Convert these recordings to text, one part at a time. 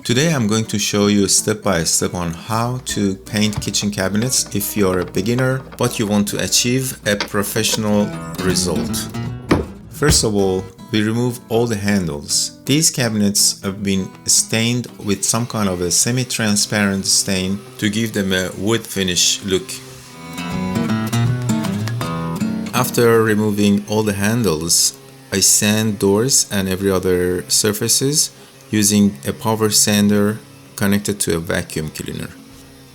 Today I'm going to show you step by step on how to paint kitchen cabinets if you're a beginner but you want to achieve a professional result. First of all, we remove all the handles. These cabinets have been stained with some kind of a semi-transparent stain to give them a wood finish look. After removing all the handles, I sand doors and every other surfaces using a power sander connected to a vacuum cleaner.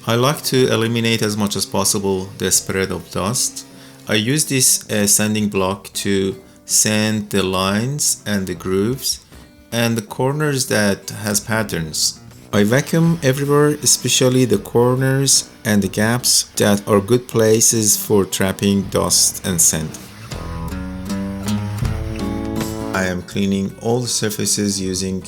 I like to eliminate as much as possible the spread of dust. I use this sanding block to sand the lines and the grooves and the corners that has patterns. I vacuum everywhere, especially the corners and the gaps that are good places for trapping dust and sand. I am cleaning all the surfaces using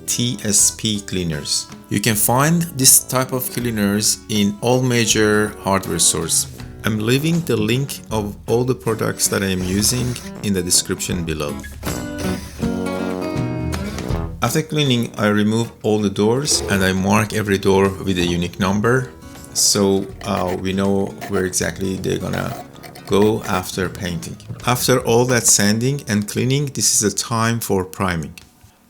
TSP cleaners. You can find this type of cleaners in all major hardware stores. I'm leaving the link of all the products that I am using in the description below. After cleaning, I remove all the doors and I mark every door with a unique number so we know where exactly they're gonna go after painting. After all that sanding and cleaning, this is the time for priming.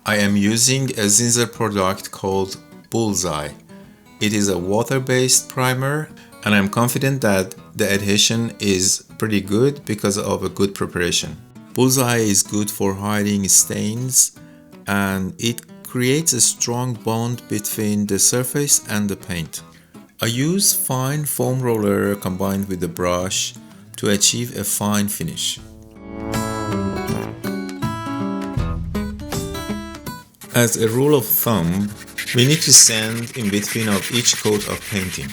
I am using a Zinsser product called Bullseye. It is a water-based primer and I'm confident that the adhesion is pretty good because of a good preparation. Bullseye is good for hiding stains and it creates a strong bond between the surface and the paint. I use fine foam roller combined with the brush to achieve a fine finish. As a rule of thumb, we need to sand in between of each coat of painting.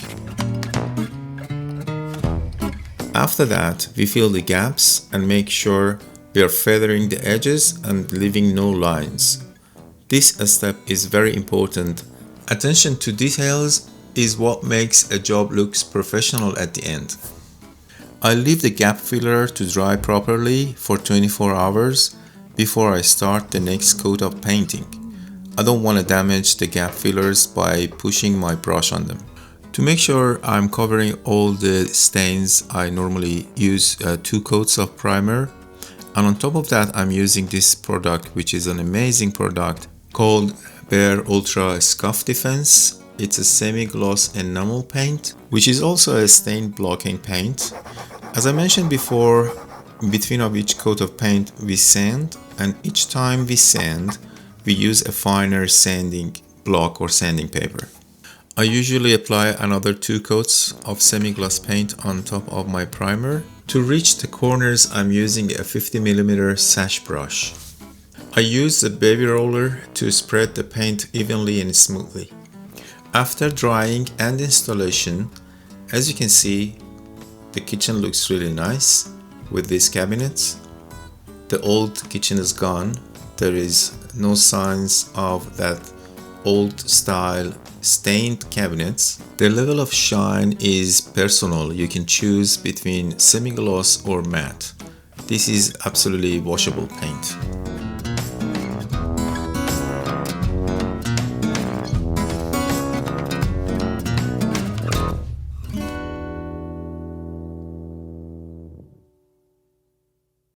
After that, we fill the gaps and make sure we are feathering the edges and leaving no lines. This step is very important. Attention to details is what makes a job looks professional at the end. I leave the gap filler to dry properly for 24 hours before I start the next coat of painting. I don't want to damage the gap fillers by pushing my brush on them. To make sure I'm covering all the stains, I normally use 2 coats of primer, and on top of that I'm using this product, which is an amazing product called BEHR Ultra SCUFF Defense. It's a semi-gloss enamel paint, which is also a stain blocking paint. As I mentioned before, in between of each coat of paint we sand, and each time we sand we use a finer sanding block or sanding paper. I usually apply another 2 coats of semi-gloss paint on top of my primer. To reach the corners, I'm using a 50mm sash brush. I use the baby roller to spread the paint evenly and smoothly. After drying and installation, as you can see, the kitchen looks really nice with these cabinets. The old kitchen is gone. There is no signs of that old style stained cabinets. The level of shine is personal. You can choose between semi-gloss or matte. This is absolutely washable paint.